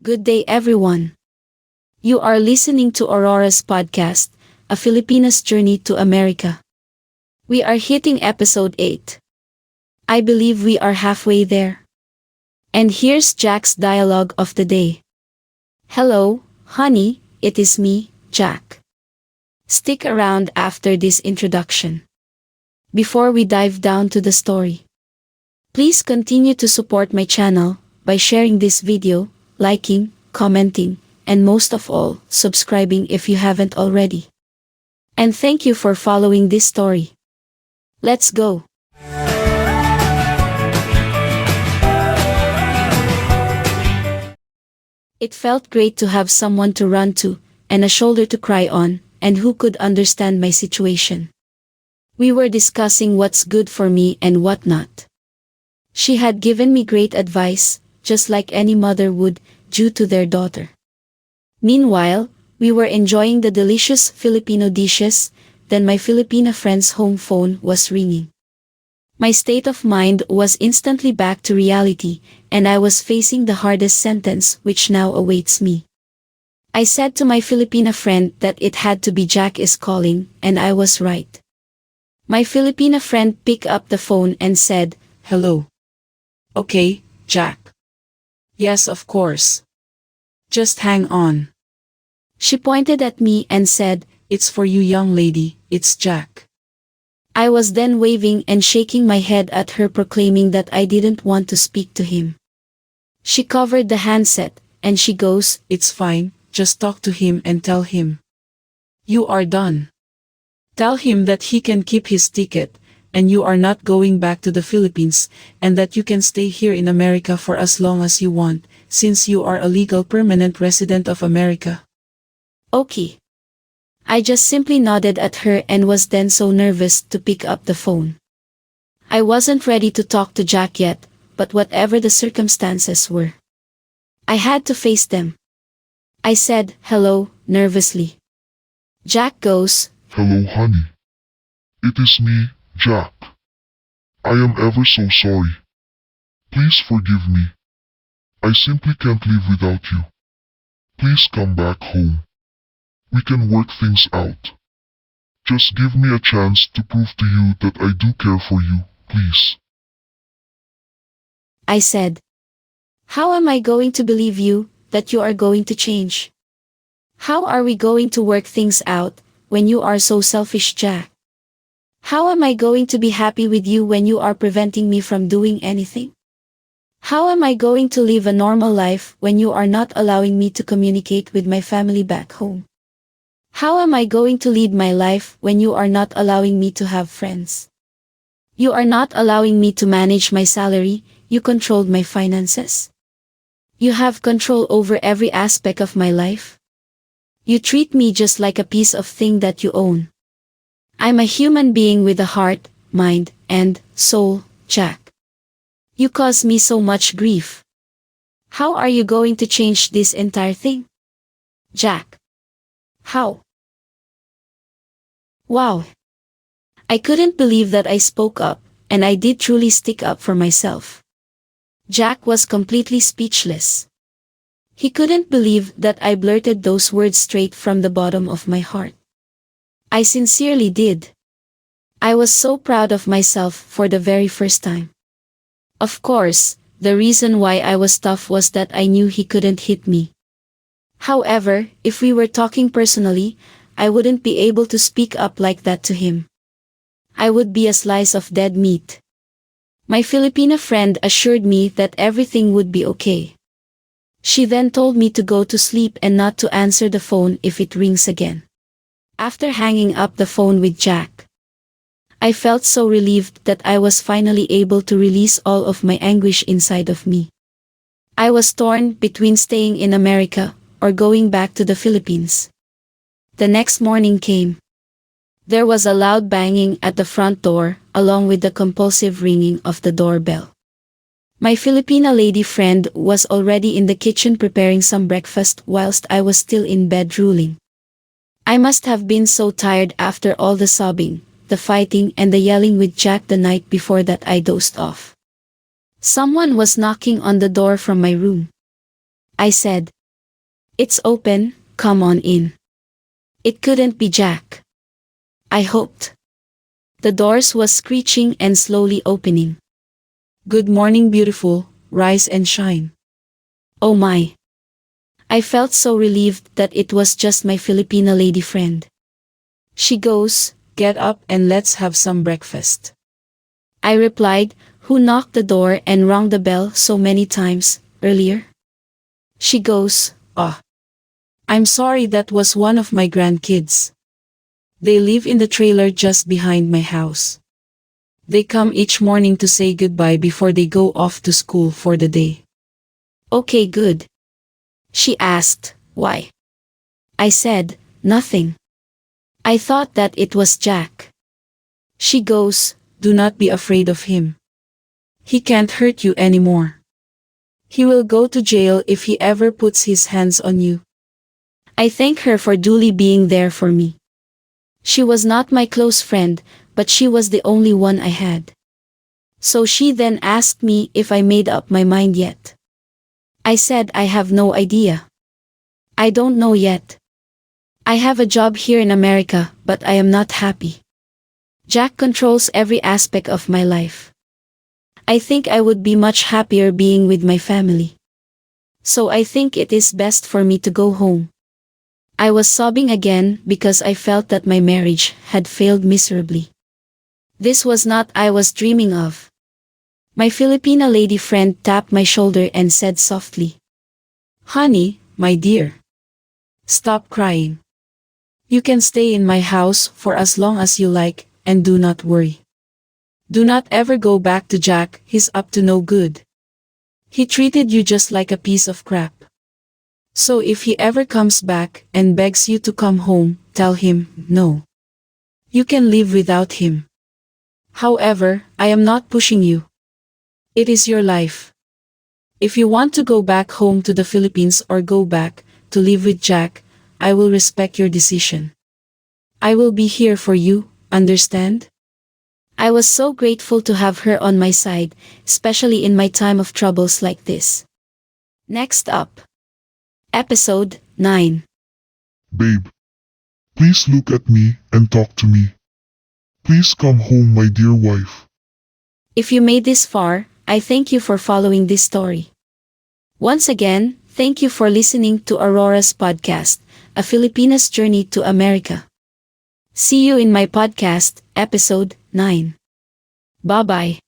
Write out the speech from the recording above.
Good day, everyone. You are listening to Aurora's podcast, A Filipina's Journey to America. We are hitting episode 8. I believe we are halfway there. And here's Jack's dialogue of the day. Hello, honey, it is me, Jack. Stick around after this introduction. Before we dive down to the story, please continue to support my channel by sharing this video, liking, commenting, and most of all, subscribing if you haven't already. And thank you for following this story. Let's go. It felt great to have someone to run to, and a shoulder to cry on, and who could understand my situation. We were discussing what's good for me and what not. She had given me great advice, just like any mother would, due to their daughter. Meanwhile, we were enjoying the delicious Filipino dishes, then my Filipina friend's home phone was ringing. My state of mind was instantly back to reality, and I was facing the hardest sentence which now awaits me. I said to my Filipina friend that it had to be Jack is calling, and I was right. My Filipina friend picked up the phone and said, "Hello. Okay, Jack. Yes, of course. Just hang on." She pointed at me and said, "It's for you, young lady, it's Jack." I was then waving and shaking my head at her, proclaiming that I didn't want to speak to him. She covered the handset, and she goes, "It's fine, just talk to him and tell him you are done. Tell him that he can keep his ticket, and you are not going back to the Philippines, and that you can stay here in America for as long as you want, since you are a legal permanent resident of America." Okay. I just simply nodded at her and was then so nervous to pick up the phone. I wasn't ready to talk to Jack yet, but whatever the circumstances were, I had to face them. I said, "Hello," nervously. Jack goes, Hello, honey. It is me, Jack. I am ever so sorry. Please forgive me. I simply can't live without you. Please come back home. We can work things out. Just give me a chance to prove to you that I do care for you, please. I said. How am I going to believe you, that you are going to change? How are we going to work things out, when you are so selfish, Jack? How am I going to be happy with you when you are preventing me from doing anything? How am I going to live a normal life when you are not allowing me to communicate with my family back home? How am I going to lead my life when you are not allowing me to have friends? You are not allowing me to manage my salary, you controlled my finances. You have control over every aspect of my life. You treat me just like a piece of thing that you own. I'm a human being with a heart, mind, and soul, Jack. You cause me so much grief. How are you going to change this entire thing? Jack. How? Wow. I couldn't believe that I spoke up, and I did truly stick up for myself. Jack was completely speechless. He couldn't believe that I blurted those words straight from the bottom of my heart. I sincerely did. I was so proud of myself for the very first time. Of course, the reason why I was tough was that I knew he couldn't hit me. However, if we were talking personally, I wouldn't be able to speak up like that to him. I would be a slice of dead meat. My Filipina friend assured me that everything would be okay. She then told me to go to sleep and not to answer the phone if it rings again. After hanging up the phone with Jack, I felt so relieved that I was finally able to release all of my anguish inside of me. I was torn between staying in America or going back to the Philippines. The next morning came. There was a loud banging at the front door, along with the compulsive ringing of the doorbell. My Filipina lady friend was already in the kitchen preparing some breakfast whilst I was still in bed drooling. I must have been so tired after all the sobbing, the fighting and the yelling with Jack the night before that I dozed off. Someone was knocking on the door from my room. I said. It's open, come on in. It couldn't be Jack. I hoped. The doors was screeching and slowly opening. Good morning, beautiful, rise and shine. Oh my. I felt so relieved that it was just my Filipina lady friend. She goes, get up and let's have some breakfast. I replied, who knocked the door and rang the bell so many times, earlier? She goes, oh. I'm sorry, that was one of my grandkids. They live in the trailer just behind my house. They come each morning to say goodbye before they go off to school for the day. Okay, good. She asked, why? I said, nothing. I thought that it was Jack. She goes, do not be afraid of him. He can't hurt you anymore. He will go to jail if he ever puts his hands on you. I thank her for duly being there for me. She was not my close friend, but she was the only one I had. So she then asked me if I made up my mind yet. I said I have no idea. I don't know yet. I have a job here in America, but I am not happy. Jack controls every aspect of my life. I think I would be much happier being with my family. So I think it is best for me to go home. I was sobbing again because I felt that my marriage had failed miserably. This was not I was dreaming of. My Filipina lady friend tapped my shoulder and said softly, honey, my dear. Stop crying. You can stay in my house for as long as you like, and do not worry. Do not ever go back to Jack, he's up to no good. He treated you just like a piece of crap. So if he ever comes back and begs you to come home, tell him, no. You can live without him. However, I am not pushing you. It is your life. If you want to go back home to the Philippines or go back to live with Jack, I will respect your decision. I will be here for you, understand? I was so grateful to have her on my side, especially in my time of troubles like this. Next up. Episode 9. Babe, please look at me and talk to me. Please come home, my dear wife. If you made this far, I thank you for following this story. Once again, thank you for listening to Aurora's podcast, A Filipina's Journey to America. See you in my podcast, episode 9. Bye-bye.